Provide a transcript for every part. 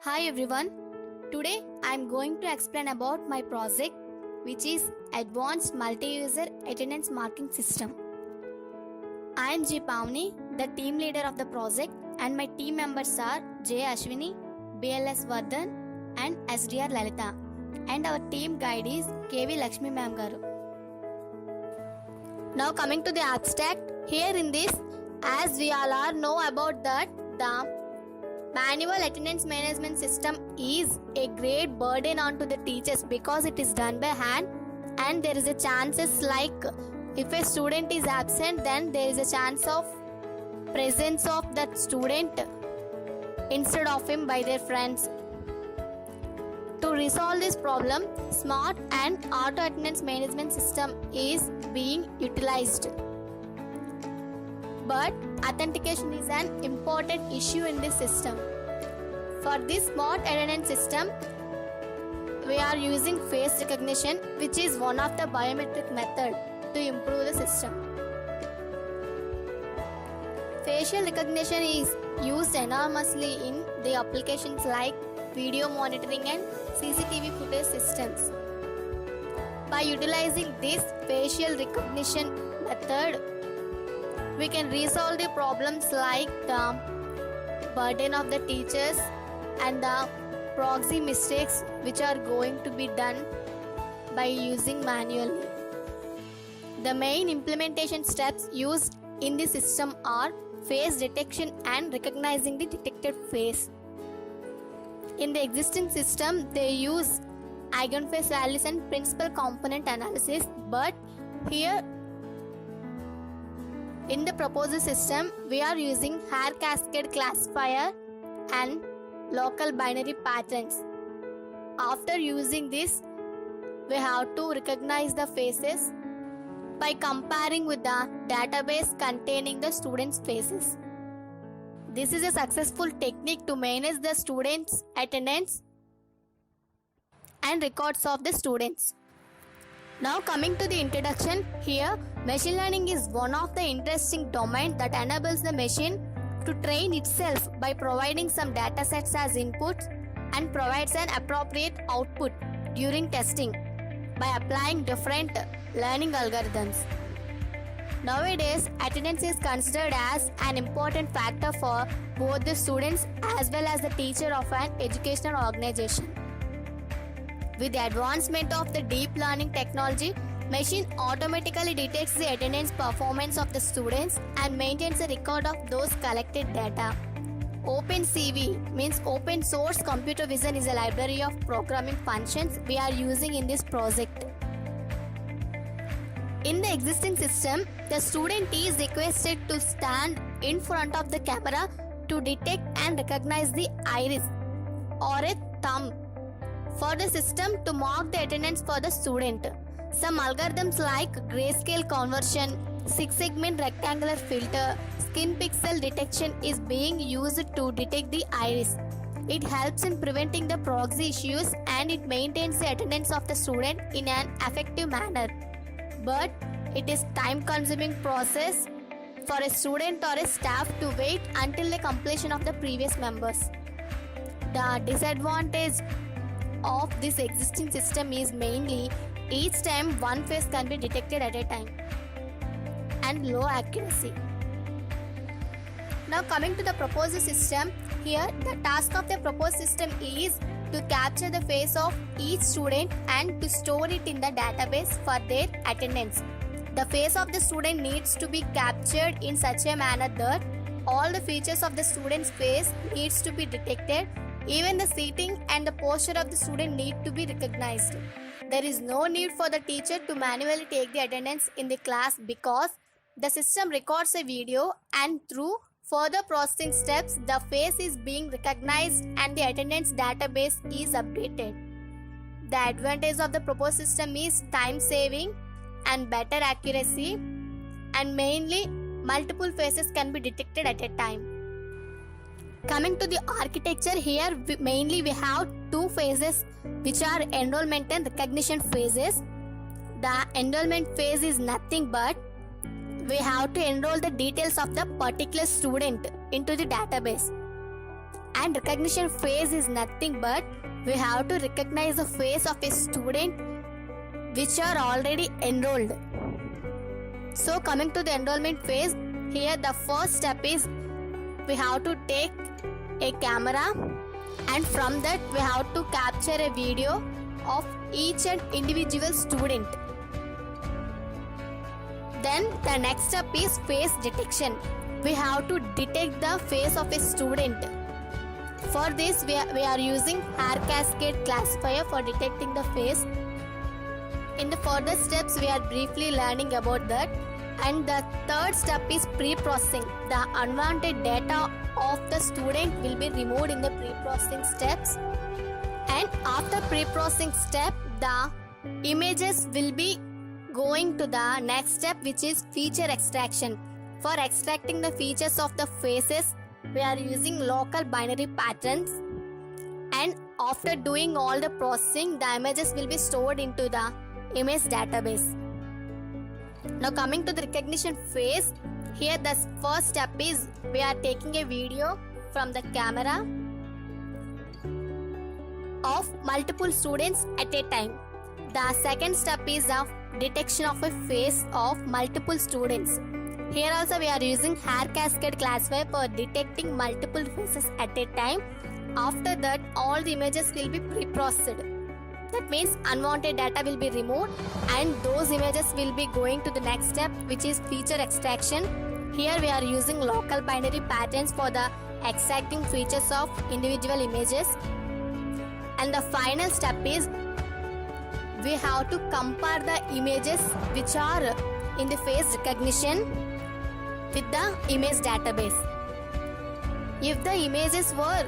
Hi everyone. Today I am going to explain about my project which is Advanced Multi-User Attendance Marking System. I am G. Pavni, the team leader of the project, and my team members are J. Ashwini, BLS Vardhan and SDR Lalita, and our team guide is KV Lakshmi Ma'am Garu. Now coming to the abstract, here in this, as we all are know about that the manual attendance management system is a great burden onto the teachers because it is done by hand, and there is a chances like if a student is absent, then there is a chance of presence of that student instead of him by their friends. To resolve this problem, smart and auto attendance management system is being utilized. But authentication is an important issue in this system. For this smart attendance system, we are using face recognition, which is one of the biometric method to improve the system. Facial recognition is used enormously in the applications like video monitoring and CCTV footage systems. By utilizing this facial recognition method, we can resolve the problems like the burden of the teachers and the proxy mistakes which are going to be done by using manually. The main implementation steps used in the system are face detection and recognizing the detected face. In the existing system, they use eigenface values and principal component analysis, but here in the proposed system, we are using hair cascade classifier and local binary patterns. After using this, we have to recognize the faces by comparing with the database containing the students' faces. This is a successful technique to manage the students' attendance and records of the students. Now coming to the introduction, here machine learning is one of the interesting domains that enables the machine to train itself by providing some data sets as inputs and provides an appropriate output during testing by applying different learning algorithms. Nowadays, attendance is considered as an important factor for both the students as well as the teacher of an educational organization. With the advancement of the deep learning technology, machine automatically detects the attendance performance of the students and maintains a record of those collected data. OpenCV means Open Source Computer Vision is a library of programming functions we are using in this project. In the existing system, the student is requested to stand in front of the camera to detect and recognize the iris or a thumb for the system to mark the attendance for the student. Some algorithms like grayscale conversion, 6-segment rectangular filter, skin pixel detection is being used to detect the iris. It helps in preventing the proxy issues and it maintains the attendance of the student in an effective manner. But it is time-consuming process for a student or a staff to wait until the completion of the previous members. The disadvantage of this existing system is mainly each time one face can be detected at a time and low accuracy. Now coming to the proposed system, here the task of the proposed system is to capture the face of each student and to store it in the database for their attendance. The face of the student needs to be captured in such a manner that all the features of the student's face needs to be detected. Even the seating and the posture of the student need to be recognized. There is no need for the teacher to manually take the attendance in the class because the system records a video and through further processing steps, the face is being recognized and the attendance database is updated. The advantage of the proposed system is time saving and better accuracy, and mainly multiple faces can be detected at a time. Coming to the architecture, here mainly we have two phases which are enrollment and recognition phases. The enrollment phase is nothing but we have to enroll the details of the particular student into the database. And recognition phase is nothing but we have to recognize the face of a student which are already enrolled. So coming to the enrollment phase, here the first step is we have to take a camera, and from that we have to capture a video of each and individual student. Then the next step is face detection. We have to detect the face of a student. For this we are using hair cascade classifier for detecting the face. In the further steps we are briefly learning about that. And the third step is pre-processing. The unwanted data of the student will be removed in the pre-processing steps. And after pre-processing step, the images will be going to the next step, which is feature extraction. For extracting the features of the faces, we are using local binary patterns. And after doing all the processing, the images will be stored into the image database. Now coming to the recognition phase, here the first step is we are taking a video from the camera of multiple students at a time. The second step is the detection of a face of multiple students. Here also we are using hair cascade classifier for detecting multiple faces at a time. After that, all the images will be pre-processed. That means unwanted data will be removed and those images will be going to the next step, which is feature extraction. Here we are using local binary patterns for the extracting features of individual images. And the final step is we have to compare the images which are in the face recognition with the image database. If the images were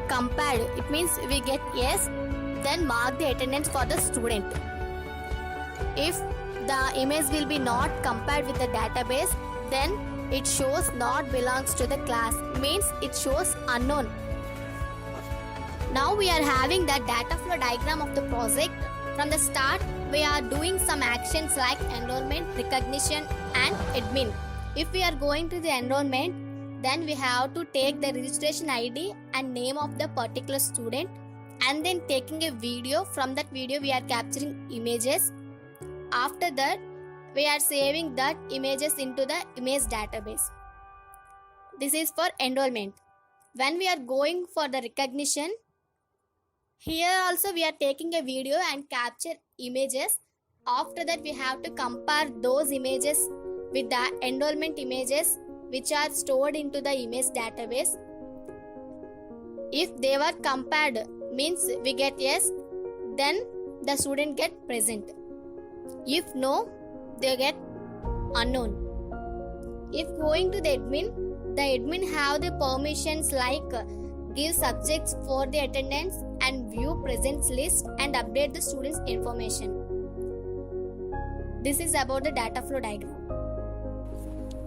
compared, it means we get yes, then mark the attendance for the student. If the image will be not compared with the database, then it shows not belongs to the class, means it shows unknown. Now we are having the data flow diagram of the project. From the start, we are doing some actions like enrollment, recognition and admin. If we are going to the enrollment, then we have to take the registration ID and name of the particular student, and then taking a video. From that video we are capturing images. After that we are saving that images into the image database. This is for enrollment. When we are going for the recognition, here also we are taking a video and capture images. After that we have to compare those images with the enrollment images which are stored into the image database. If they were compared, means we get yes, then the student get present. If no, they get unknown. If going to the admin have the permissions like give subjects for the attendance and view presence list and update the students information. This is about the data flow diagram.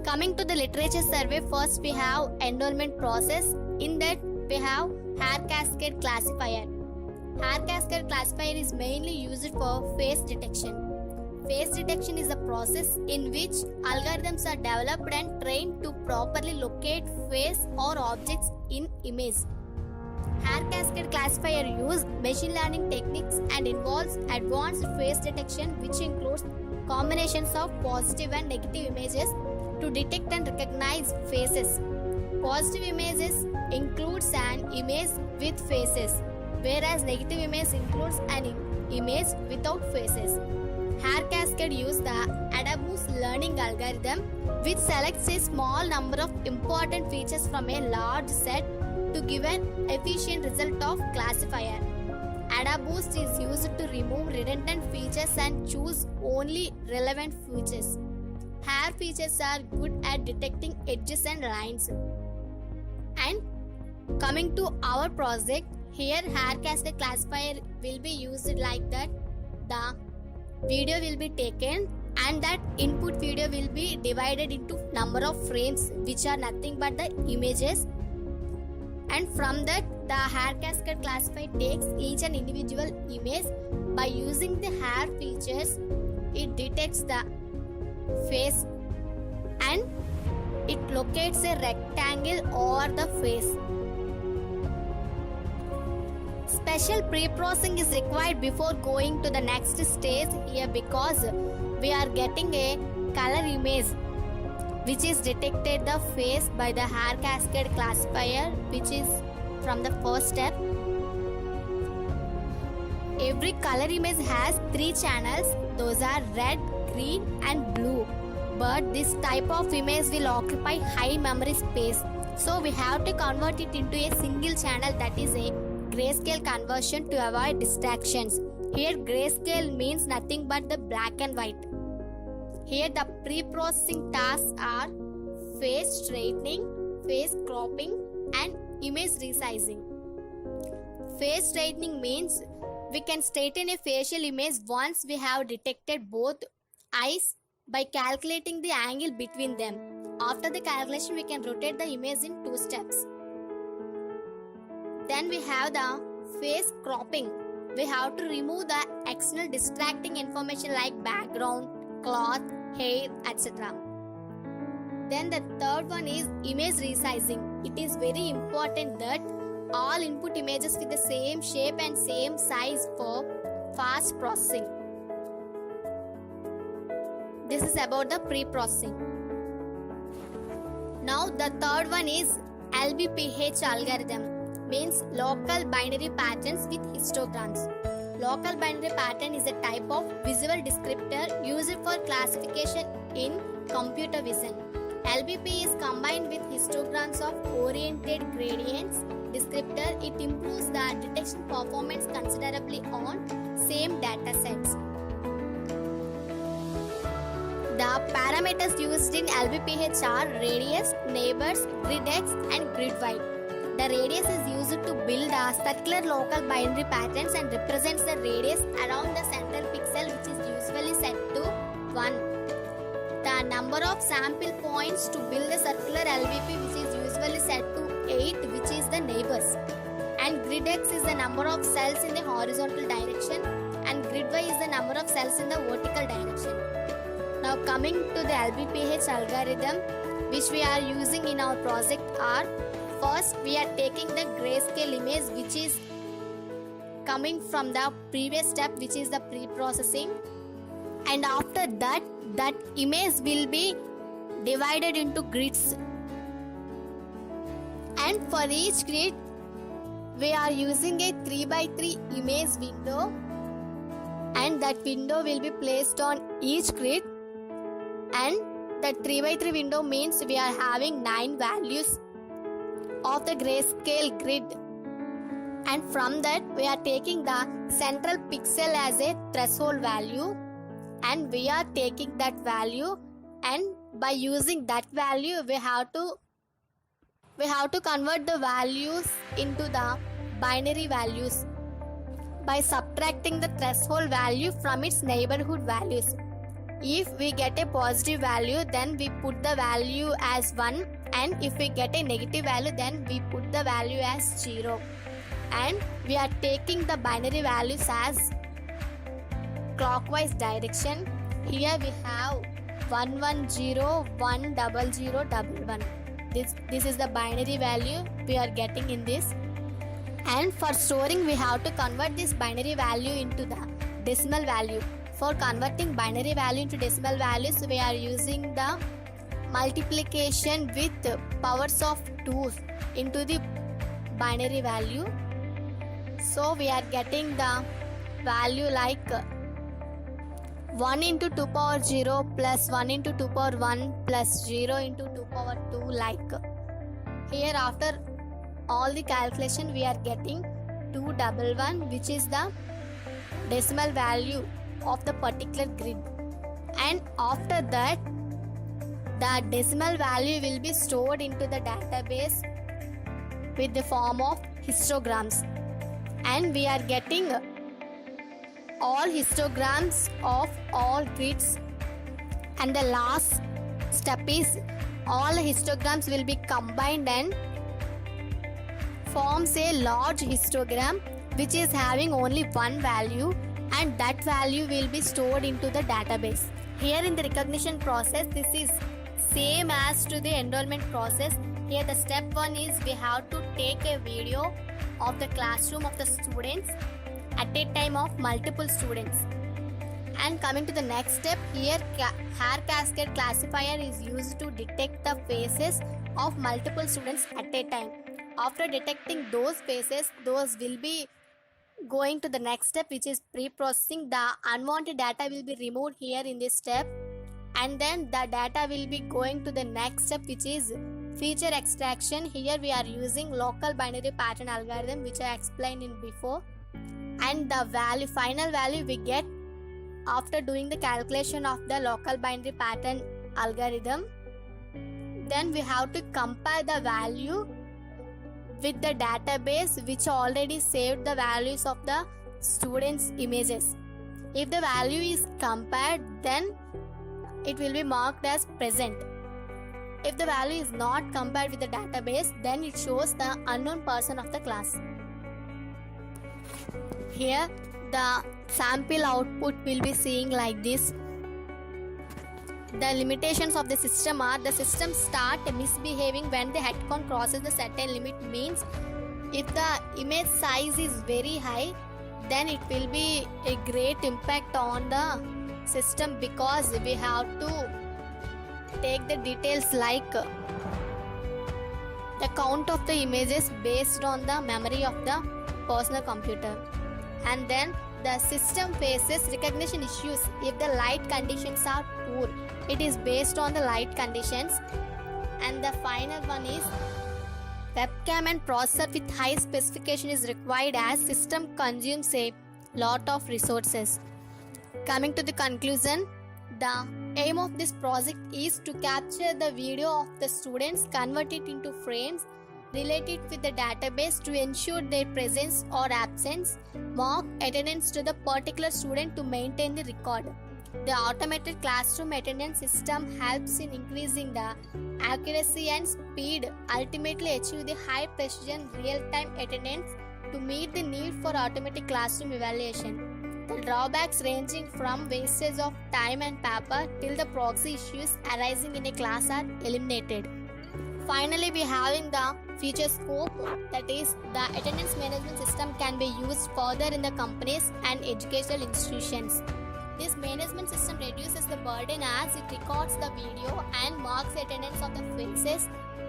Coming to the literature survey, first we have enrollment process. In that we have hair cascade classifier. Hair cascade classifier is mainly used for face detection. Face detection is a process in which algorithms are developed and trained to properly locate face or objects in image. Hair cascade classifier use machine learning techniques and involves advanced face detection, which includes combinations of positive and negative images to detect and recognize faces. Positive images includes an image with faces, whereas negative image includes an image without faces. Hair cascade uses the AdaBoost learning algorithm, which selects a small number of important features from a large set to give an efficient result of classifier. AdaBoost is used to remove redundant features and choose only relevant features. Hair features are good at detecting edges and lines. And coming to our project, here hair cascade classifier will be used like that. The video will be taken and that input video will be divided into number of frames, which are nothing but the images. And from that, the hair cascade classifier takes each and individual image. By using the hair features, it detects the face and it locates a rectangle over the face. special pre-processing is required before going to the next stage here because we are getting a color image which is detected the face by the hair cascade classifier, which is from the first step. Every color image has 3 channels, those are red, green and blue. But this type of image will occupy high memory space. So we have to convert it into a single channel, that is a grayscale conversion to avoid distractions. Here grayscale means nothing but the black and white. Here the pre-processing tasks are face straightening, face cropping and image resizing. Face straightening means we can straighten a facial image once we have detected both eyes by calculating the angle between them. After the calculation, we can rotate the image in 2 steps. Then we have the face cropping. We have to remove the external distracting information like background, cloth, hair, etc. Then the third one is image resizing. It is very important that all input images with the same shape and same size for fast processing. This is about the pre-processing. Now the third one is LBPH algorithm, means local binary patterns with histograms. Local binary pattern is a type of visual descriptor used for classification in computer vision. LBP is combined with histograms of oriented gradients descriptor. It improves the detection performance considerably on same data sets. The parameters used in LBPH are radius, neighbors, grid X and grid Y. The radius is used to build a circular local binary patterns and represents the radius around the central pixel, which is usually set to 1. The number of sample points to build a circular LBP, which is usually set to 8, which is the neighbors. And grid X is the number of cells in the horizontal direction and grid Y is the number of cells in the vertical direction. Now coming to the LBPH algorithm which we are using in our project are, first we are taking the grayscale image which is coming from the previous step, which is the pre-processing, and after that image will be divided into grids, and for each grid we are using a 3x3 image window, and that window will be placed on each grid. And that 3x3 window means we are having 9 values of the grayscale grid, and from that we are taking the central pixel as a threshold value, and we are taking that value, and by using that value we have to convert the values into the binary values by subtracting the threshold value from its neighborhood values. If we get a positive value, then we put the value as 1, and if we get a negative value, then we put the value as 0. And we are taking the binary values as clockwise direction. Here we have 110, 100, 11. This is the binary value we are getting in this. And for storing, we have to convert this binary value into the decimal value. For converting binary value into decimal values, we are using the multiplication with powers of 2 into the binary value. So we are getting the value like 1 into 2 power 0 plus 1 into 2 power 1 plus 0 into 2 power 2 like. Here after all the calculation we are getting 211, which is the decimal value of the particular grid, and after that the decimal value will be stored into the database with the form of histograms, and we are getting all histograms of all grids, and the last step is all histograms will be combined and forms a large histogram which is having only one value, and that value will be stored into the database. Here in the recognition process, this is same as to the enrollment process. Here the step 1 is we have to take a video of the classroom of the students at a time of multiple students. And coming to the next step, here hair cascade classifier is used to detect the faces of multiple students at a time. After detecting those faces, those will be going to the next step, which is pre-processing. The unwanted data will be removed here in this step, and then the data will be going to the next step, which is feature extraction. Here we are using local binary pattern algorithm, which I explained in before, and the final value we get after doing the calculation of the local binary pattern algorithm. Then we have to compare the value with the database which already saved the values of the students' images. If the value is compared, then it will be marked as present. If the value is not compared with the database, then it shows the unknown person of the class. Here the sample output will be seeing like this. The limitations of the system are: the system start misbehaving when the head count crosses the certain limit. Means if the image size is very high, then it will be a great impact on the system, because we have to take the details like the count of the images based on the memory of the personal computer. And then the system faces recognition issues if the light conditions are poor. It is based on the light conditions. And the final one is webcam and processor with high specification is required, as system consumes a lot of resources. Coming to the conclusion, the aim of this project is to capture the video of the students, convert it into frames, relate it with the database to ensure their presence or absence, mark attendance to the particular student to maintain the record. The automated classroom attendance system helps in increasing the accuracy and speed, ultimately achieve the high precision real-time attendance to meet the need for automatic classroom evaluation. The drawbacks ranging from wastage of time and paper till the proxy issues arising in a class are eliminated. Finally, we have in the feature scope, that is, the attendance management system can be used further in the companies and educational institutions. This management system reduces the burden as it records the video and marks the attendance of the faces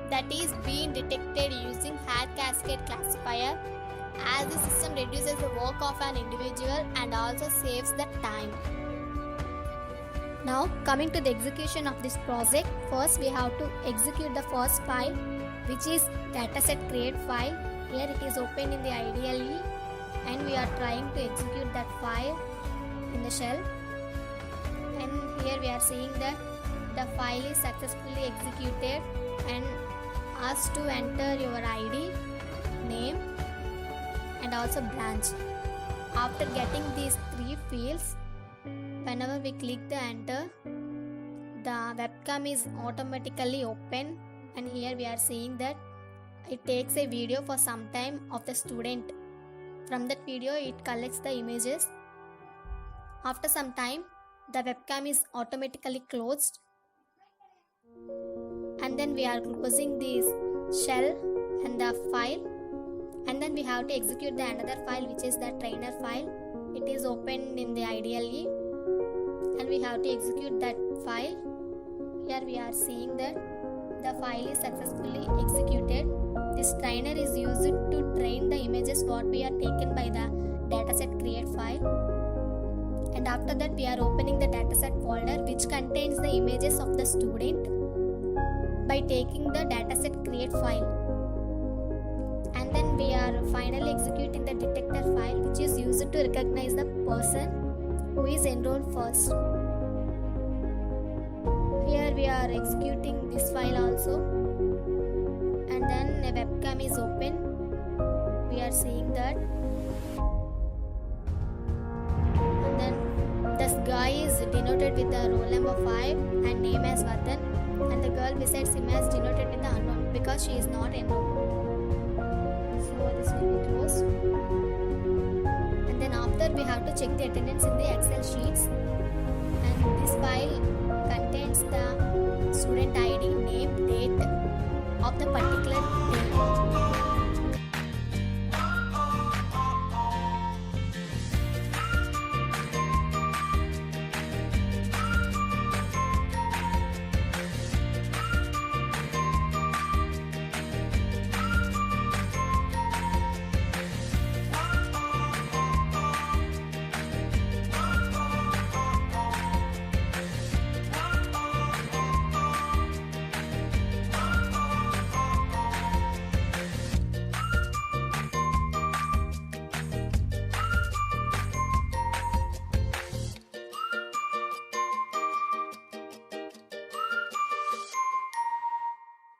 that is being detected using hair cascade classifier, as the system reduces the work of an individual and also saves the time. Now coming to the execution of this project, first we have to execute the first file, which is dataset create file. Here it is open in the IDLE and we are trying to execute that file in the shell, and here we are seeing that the file is successfully executed and asked to enter your ID, name and also branch. After getting these three fields, whenever we click the enter, the webcam is automatically open, and here we are seeing that it takes a video for some time of the student. From that video it collects the images. After some time the webcam is automatically closed, and then we are closing this shell and the file, and then we have to execute the another file, which is the trainer file. It is open in the IDLE and we have to execute that file. Here we are seeing that the file is successfully executed. This trainer is used to train the images what we are taken by the dataset create file. And after that we are opening the dataset folder which contains the images of the student by taking the dataset create file. And then we are finally executing the detector file, which is used to recognize the person who is enrolled first. Here we are executing this file also, and then a webcam is open. We are seeing that, and then this guy is denoted with the roll number 5 and name as Vardhan, and the girl besides him is denoted with the unknown because she is not enrolled. So this will be closed, and then after we have to check the attendance in the Excel sheets, and this file contains the student ID, name, date, of the particular